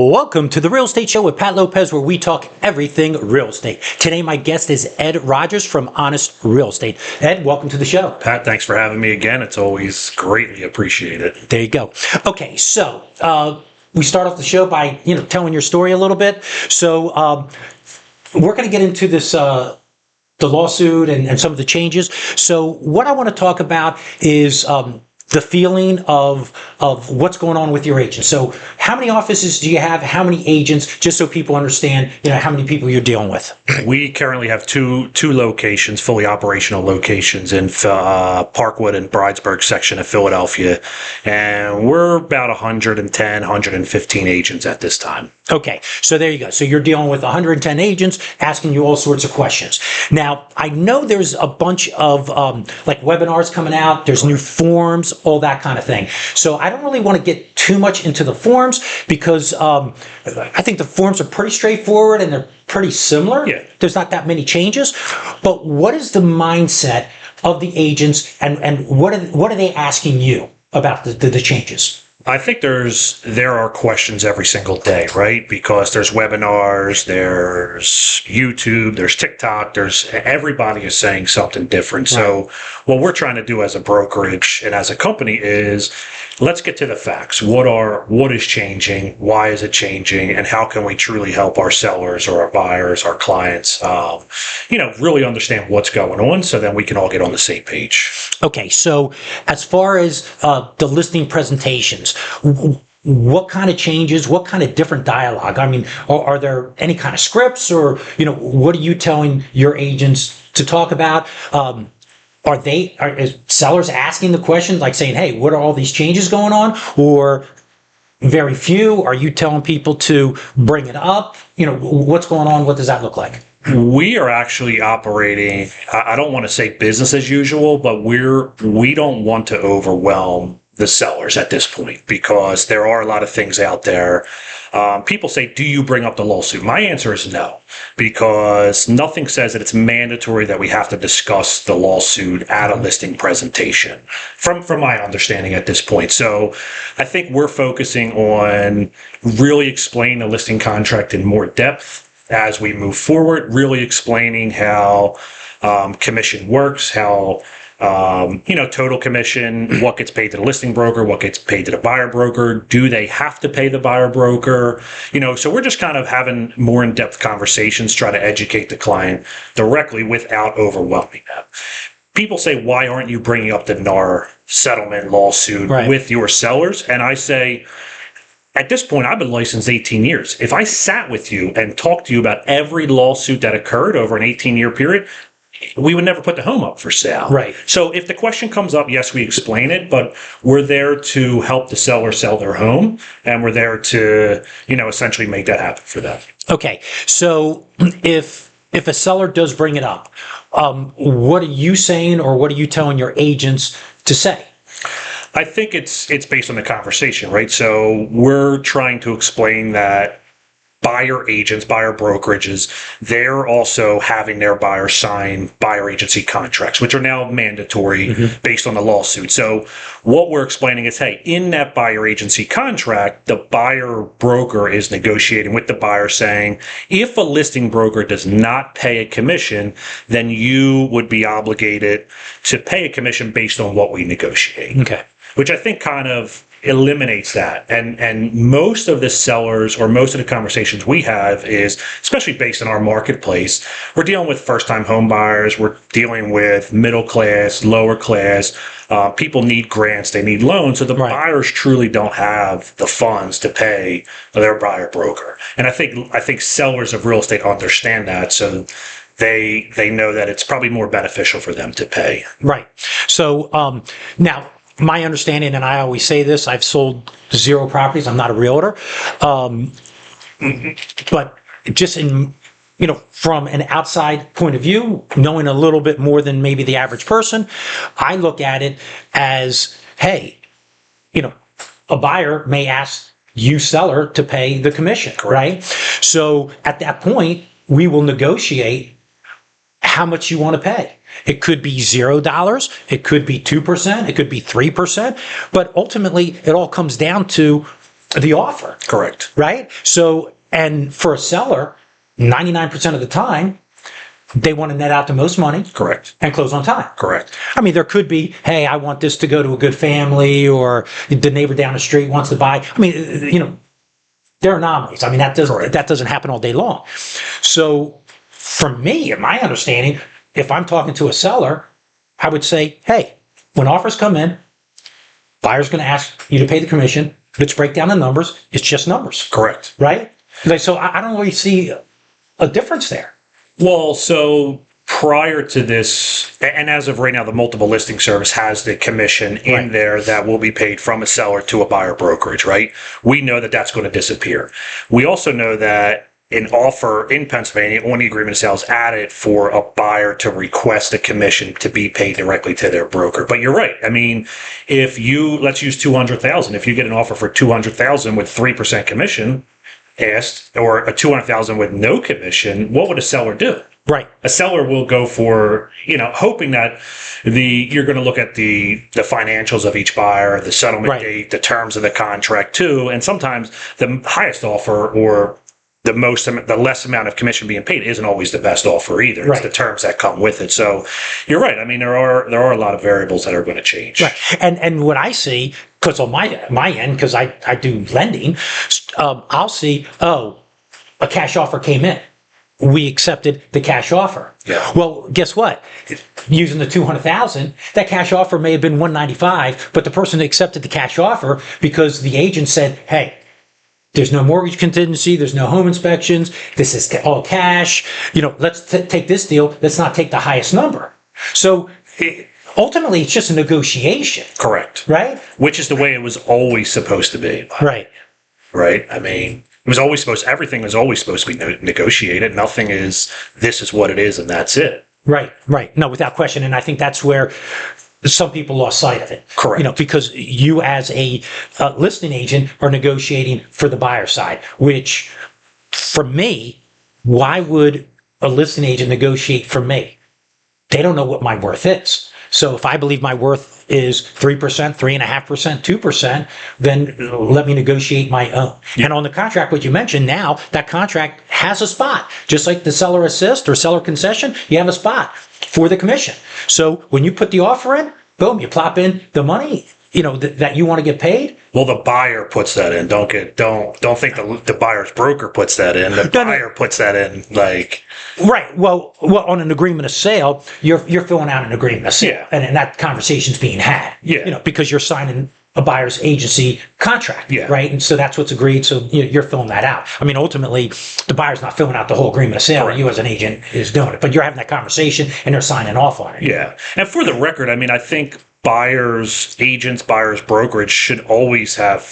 Welcome to the Real Estate Show with Pat Lopez, where we talk everything real estate. Today, my guest is Ed Rogers from Honest Real Estate. Ed, welcome to the show. Pat, thanks for having me again. It's always greatly appreciated. There you go. Okay, so we start off the show by telling your story a little bit. So we're going to get into this the lawsuit and some of the changes. So what I want to talk about is the feeling of what's going on with your agents. So how many offices do you have? How many agents? Just so people understand, how many people you're dealing with. We currently have two locations, fully operational locations in Parkwood and Bridesburg section of Philadelphia. And we're about 110, 115 agents at this time. Okay, so there you go. So you're dealing with 110 agents asking you all sorts of questions. Now, I know there's a bunch of like webinars coming out. There's new forms, all that kind of thing. So I don't really want to get too much into the forms because I think the forms are pretty straightforward and they're pretty similar. Yeah. There's not that many changes. But what is the mindset of the agents and what are they asking you about the changes? I think there are questions every single day, right? Because there's webinars, there's YouTube, there's TikTok, everybody is saying something different. Right. So what we're trying to do as a brokerage and as a company is let's get to the facts. What is changing? Why is it changing? And how can we truly help our sellers or our buyers, our clients, really understand what's going on so then we can all get on the same page. Okay, so as far as the listing presentations, what kind of changes, what kind of different dialogue? I mean, are there any kind of scripts or, what are you telling your agents to talk about? Are sellers asking the questions like saying, hey, what are all these changes going on? Or very few? Are you telling people to bring it up? What's going on? What does that look like? We are actually operating, I don't want to say business as usual, but we don't want to overwhelm the sellers at this point because there are a lot of things out there. People say, do you bring up the lawsuit? My answer is no, because nothing says that it's mandatory that we have to discuss the lawsuit at a listing presentation from my understanding at this point. So I think we're focusing on really explaining the listing contract in more depth as we move forward, really explaining how commission works, how total commission, what gets paid to the listing broker, what gets paid to the buyer broker. Do they have to pay the buyer broker? So we're just kind of having more in-depth conversations, try to educate the client directly without overwhelming them. People say, why aren't you bringing up the NAR settlement lawsuit with your sellers? And I say, at this point, I've been licensed 18 years. If I sat with you and talked to you about every lawsuit that occurred over an 18-year period, we would never put the home up for sale. Right. So if the question comes up, yes, we explain it, but we're there to help the seller sell their home, and we're there to, essentially make that happen for them. Okay. So if a seller does bring it up, what are you saying or what are you telling your agents to say? I think it's based on the conversation, right? So we're trying to explain that buyer agents, buyer brokerages, they're also having their buyers sign buyer agency contracts, which are now mandatory based on the lawsuit. So what we're explaining is, hey, in that buyer agency contract, the buyer broker is negotiating with the buyer saying, if a listing broker does not pay a commission, then you would be obligated to pay a commission based on what we negotiate. Okay. Which I think kind of eliminates that. And most of the sellers or most of the conversations we have is, especially based on our marketplace, we're dealing with first-time home buyers, we're dealing with middle class, lower class, people need grants, they need loans, so the buyers truly don't have the funds to pay their buyer broker. And I think sellers of real estate understand that, so they know that it's probably more beneficial for them to pay. Right. So now, my understanding, and I always say this, I've sold 0 properties. I'm not a realtor. But just in, from an outside point of view, knowing a little bit more than maybe the average person, I look at it as, hey, a buyer may ask you seller to pay the commission, right? So at that point, we will negotiate how much you want to pay. It could be $0, it could be 2%, it could be 3%, but ultimately it all comes down to the offer. Correct. Right? So, and for a seller, 99% of the time, they want to net out the most money. Correct. And close on time. Correct. I mean, there could be, hey, I want this to go to a good family, or the neighbor down the street wants to buy. I mean, there are anomalies. I mean, that doesn't happen all day long. So for me, in my understanding, if I'm talking to a seller, I would say, hey, when offers come in, buyer's going to ask you to pay the commission. Let's break down the numbers. It's just numbers. Correct. Right? So I don't really see a difference there. Well, so prior to this, and as of right now, the multiple listing service has the commission in there that will be paid from a seller to a buyer brokerage, right? We know that that's going to disappear. We also know that an offer in Pennsylvania on the agreement of sale is added for a buyer to request a commission to be paid directly to their broker. But you're right. I mean, if let's use 200,000. If you get an offer for 200,000 with 3% commission asked, or a 200,000 with no commission, what would a seller do? Right. A seller will go for, hoping that you're going to look at the financials of each buyer, the settlement date, the terms of the contract too. And sometimes the highest offer or the less amount of commission being paid isn't always the best offer either. It's the terms that come with it. So you're right. I mean, there are a lot of variables that are going to change. Right. And what I see, because on my end, because I do lending, I'll see, a cash offer came in. We accepted the cash offer. Yeah. Well, guess what? Using the 200,000, that cash offer may have been 195, but the person accepted the cash offer because the agent said, hey, there's no mortgage contingency. There's no home inspections. This is all cash. Let's take this deal. Let's not take the highest number. So ultimately, it's just a negotiation. Correct. Right? Which is the way it was always supposed to be. Right. Right? I mean, everything was always supposed to be negotiated. Nothing is, this is what it is and that's it. Right. No, without question. And I think that's where some people lost sight of it. Correct. Because you as a listing agent are negotiating for the buyer side, which for me, why would a listing agent negotiate for me? They don't know what my worth is. So if I believe my worth is 3%, 3.5%, 2%, then let me negotiate my own. Yeah. And on the contract, what you mentioned now, that contract has a spot. Just like the seller assist or seller concession, you have a spot for the commission. So when you put the offer in, boom, you plop in the money, that you want to get paid. Well, the buyer puts that in. Don't think the buyer's broker puts that in. The buyer puts that in, like. Right. Well, on an agreement of sale, you're filling out an agreement of sale, yeah. and that conversation's being had. Yeah. Because you're signing a buyer's agency contract. Yeah. Right. And so that's what's agreed. So you're filling that out. I mean, ultimately, the buyer's not filling out the whole agreement of sale. Correct. You as an agent is doing it, but you're having that conversation, and they're signing off on it. Yeah. And for the record, I mean, I think buyers brokerage should always have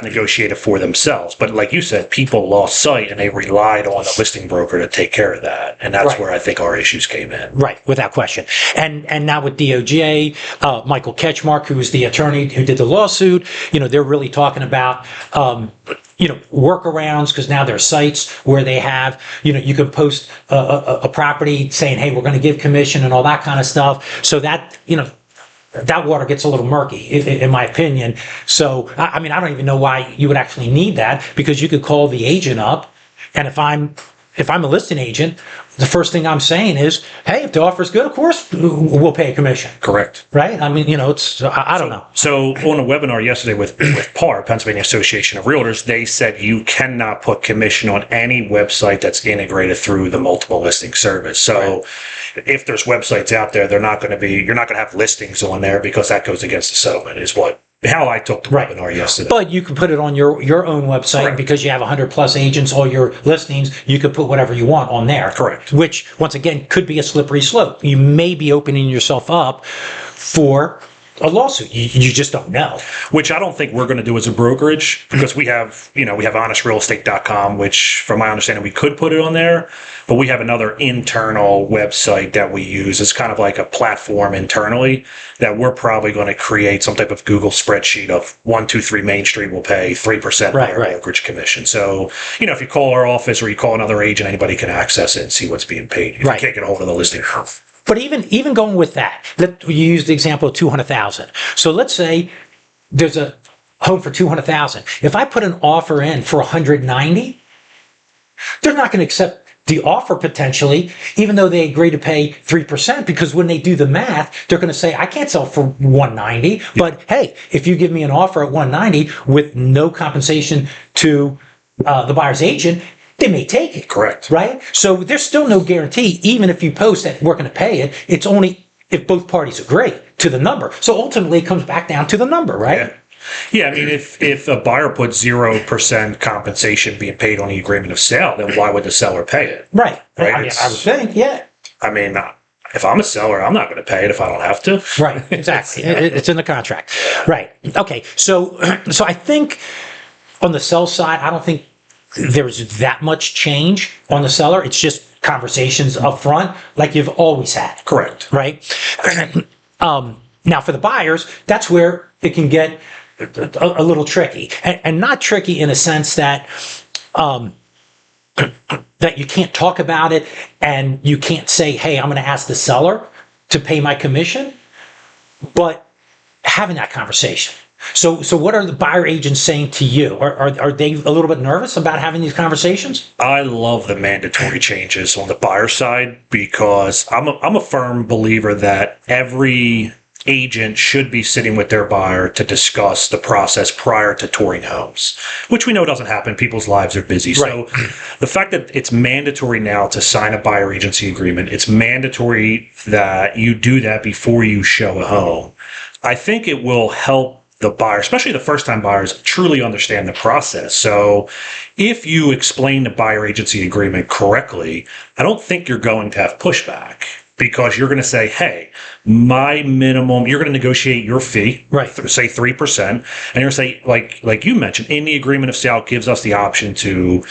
negotiated for themselves. But like you said, people lost sight and they relied on the listing broker to take care of that. And that's where I think our issues came in. Right, without question. And now with DOJ, Michael Ketchmark, who is the attorney who did the lawsuit, they're really talking about workarounds, because now there are sites where they have, you can post a property saying, hey, we're going to give commission and all that kind of stuff. So that, that water gets a little murky, in my opinion. So, I mean, I don't even know why you would actually need that, because you could call the agent up, and if I'm a listing agent, the first thing I'm saying is, hey, if the offer's good, of course, we'll pay a commission. Correct. Right? I mean, it's, I don't know. So on a webinar yesterday with PAR, Pennsylvania Association of Realtors, they said you cannot put commission on any website that's integrated through the multiple listing service. So if there's websites out there, you're not going to have listings on there, because that goes against the settlement, is how I took the webinar yesterday. But you can put it on your own website. Correct. Because you have 100 plus agents, all your listings, you could put whatever you want on there. Correct. Which, once again, could be a slippery slope. You may be opening yourself up for a lawsuit. You just don't know. Which I don't think we're going to do as a brokerage, because we have honestrealestate.com, which from my understanding, we could put it on there, but we have another internal website that we use. It's kind of like a platform internally that we're probably going to create some type of Google spreadsheet of 123 Main Street will pay 3% brokerage commission. So, if you call our office or you call another agent, anybody can access it and see what's being paid. You can't get a hold of the listing. But even going with that, you use the example of 200,000. So let's say there's a home for 200,000. If I put an offer in for 190, they're not going to accept the offer potentially, even though they agree to pay 3%, because when they do the math, they're going to say, I can't sell for 190, but hey, if you give me an offer at 190 with no compensation to the buyer's agent, they may take it. Correct. Right? So there's still no guarantee, even if you post that we're going to pay it, it's only if both parties agree to the number. So ultimately it comes back down to the number, right? Yeah. Yeah, I mean, if a buyer puts 0% compensation being paid on the agreement of sale, then why would the seller pay it? Right. Right? I would think, yeah. I mean, if I'm a seller, I'm not going to pay it if I don't have to. Right, exactly. It's in the contract. Right. Okay. So I think on the sell side, I don't think there's that much change on the seller. It's just conversations up front like you've always had. Correct. Right. Now for the buyers, that's where it can get a little tricky, and not tricky in a sense that that you can't talk about it and you can't say, hey, I'm going to ask the seller to pay my commission, but having that conversation. So what are the buyer agents saying to you? Are they a little bit nervous about having these conversations? I love the mandatory changes on the buyer side because I'm a firm believer that every agent should be sitting with their buyer to discuss the process prior to touring homes, which we know doesn't happen. People's lives are busy. Right. So the fact that it's mandatory now to sign a buyer agency agreement, it's mandatory that you do that before you show a home. I think it will help the buyer, especially the first-time buyers, truly understand the process. So if you explain the buyer agency agreement correctly, I don't think you're going to have pushback, because you're going to say, hey, my minimum, you're going to negotiate your fee, right? Say 3%. And you're going to say, like you mentioned, in the agreement of sale gives us the option to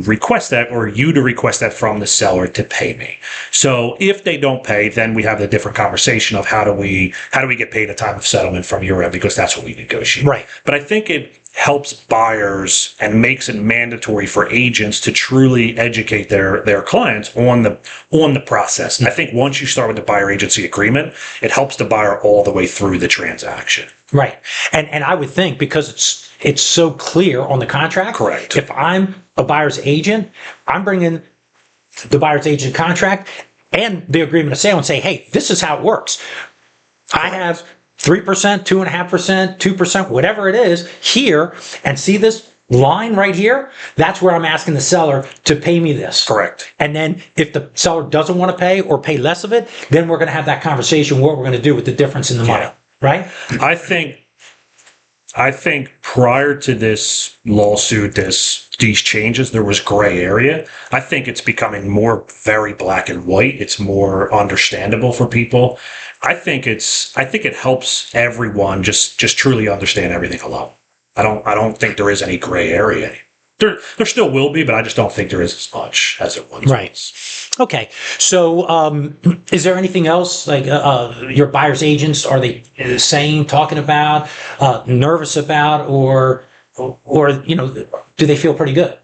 request that, or you to request that from the seller to pay me. So if they don't pay, then we have the different conversation of how do we get paid at time of settlement from your end, because that's what we negotiate. Right. But I think it helps buyers and makes it mandatory for agents to truly educate their clients on the process. And I think once you start with the buyer agency agreement, it helps the buyer all the way through the transaction. Right. And I would think because it's so clear on the contract. Correct. If I'm a buyer's agent, I'm bringing the buyer's agent contract and the agreement of sale and say, hey, this is how it works. I have 3%, 2.5%, 2%, whatever it is here, and see this line right here? That's where I'm asking the seller to pay me this. Correct. And then if the seller doesn't want to pay or pay less of it, then we're going to have that conversation what we're going to do with the difference in the money, right? I think prior to this lawsuit, these changes, there was gray area. I think it's becoming more very black and white. It's more understandable for people. I think it helps everyone just truly understand everything a lot. I don't think there is any gray area. There still will be, but I just don't think there is as much as it once Right. was. Okay. So, is there anything else like your buyer's agents, are they talking about, nervous about, or do they feel pretty good?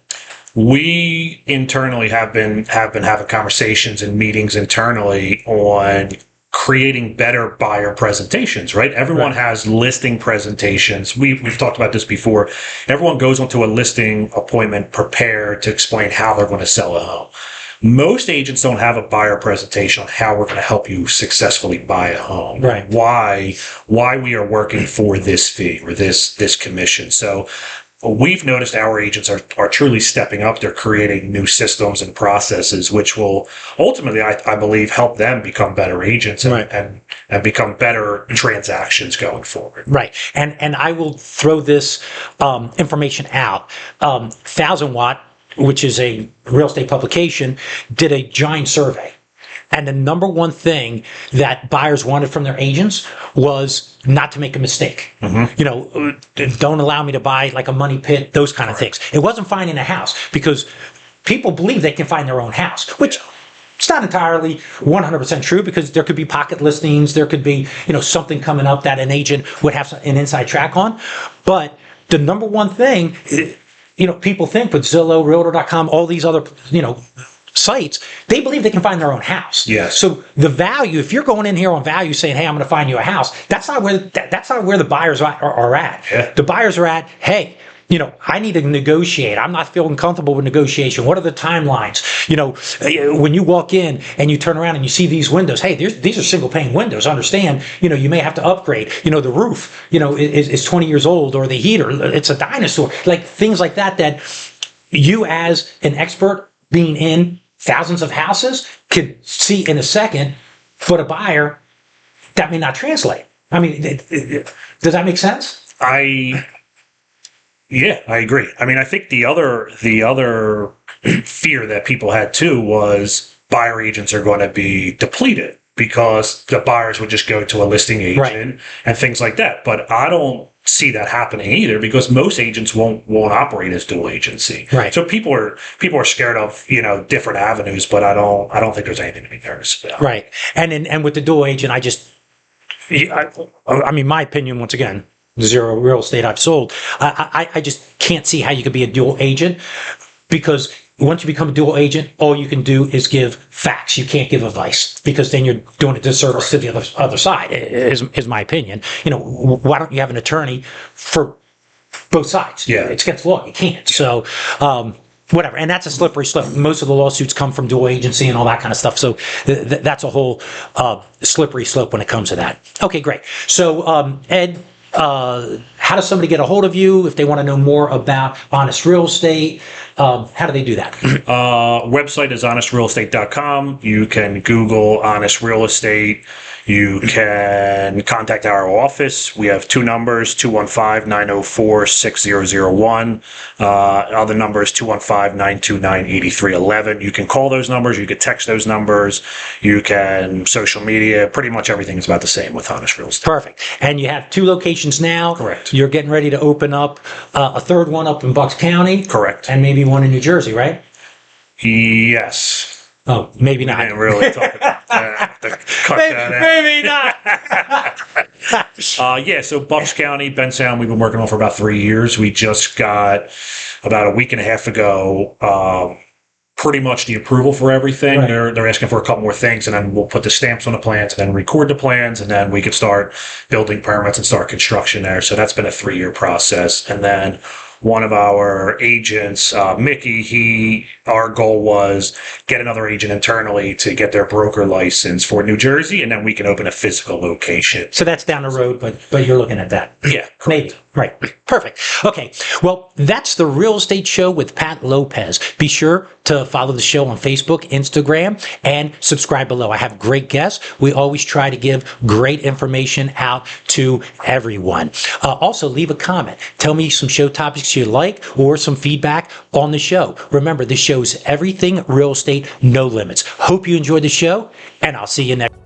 We internally have been having conversations and meetings internally on creating better buyer presentations, right? Everyone has listing presentations. We've talked about this before. Everyone goes onto a listing appointment prepared to explain how they're going to sell a home. Most agents don't have a buyer presentation on how we're going to help you successfully buy a home. Right. Why we are working for this fee or this commission. So we've noticed our agents are truly stepping up. They're creating new systems and processes, which will ultimately, I believe, help them become better agents and become better transactions going forward. Right. And I will throw this information out. 1000 Watt, which is a real estate publication, did a giant survey. And the number one thing that buyers wanted from their agents was not to make a mistake. Mm-hmm. Don't allow me to buy like a money pit, those kind of things. It wasn't finding a house, because people believe they can find their own house, which it's not entirely 100% true, because there could be pocket listings. There could be, something coming up that an agent would have an inside track on. But the number one thing, people think with Zillow, Realtor.com, all these other, sites, they believe they can find their own house. Yes. So the value, if you're going in here on value saying, hey, I'm going to find you a house, that's not where the buyers are at. Yeah. The buyers are at, hey, I need to negotiate. I'm not feeling comfortable with negotiation. What are the timelines? When you walk in and you turn around and you see these windows, hey, these are single pane windows. Understand, you may have to upgrade. The roof, is 20 years old, or the heater, it's a dinosaur. Like things like that you as an expert being in thousands of houses could see in a second, but a buyer, that may not translate. I mean, does that make sense? Yeah, I agree. I mean, I think the other fear that people had too was buyer agents are going to be depleted because the buyers would just go to a listing agent and things like that. But I don't see that happening either, because most agents won't operate as dual agency. Right. So people are scared of different avenues, but I don't think there's anything to be nervous about. Right. And with the dual agent, I mean, my opinion, once again, zero real estate I've sold, I just can't see how you could be a dual agent, because once you become a dual agent, all you can do is give facts. You can't give advice, because then you're doing a disservice to the other side, is my opinion. Why don't you have an attorney for both sides? Yeah. It's against the law. You can't. So, whatever. And that's a slippery slope. Most of the lawsuits come from dual agency and all that kind of stuff. So that's a whole slippery slope when it comes to that. Okay, great. So, Ed, how does somebody get a hold of you if they want to know more about Honest Real Estate? How do they do that? Website is honestrealestate.com. You can Google Honest Real Estate. You can contact our office. We have two numbers, 215-904-6001. Other number is 215-929-8311. You can call those numbers. You can text those numbers. You can social media. Pretty much everything is about the same with Honest Real Estate. Perfect. And you have 2 locations now. Correct. You're getting ready to open up a third one up in Bucks County. Correct. And maybe one in New Jersey, right? Yes. Oh, maybe not. I didn't really talk about that. Cut that out. Maybe not. Yeah, so Bucks County, Bensound, we've been working on for about 3 years. We just got, about a week and a half ago, pretty much the approval for everything. Right. They're asking for a couple more things, and then we'll put the stamps on the plans and then record the plans, and then we can start building permits and start construction there. So that's been a 3-year process. And then one of our agents, Mickey, our goal was get another agent internally to get their broker license for New Jersey, and then we can open a physical location. So that's down the road, but you're looking at that. Yeah, maybe. Right. Perfect. Okay. Well, that's the Real Estate Show with Pat Lopez. Be sure to follow the show on Facebook, Instagram, and subscribe below. I have great guests. We always try to give great information out to everyone. Also, leave a comment. Tell me some show topics you like or some feedback on the show. Remember, this show's everything real estate, no limits. Hope you enjoyed the show, and I'll see you next.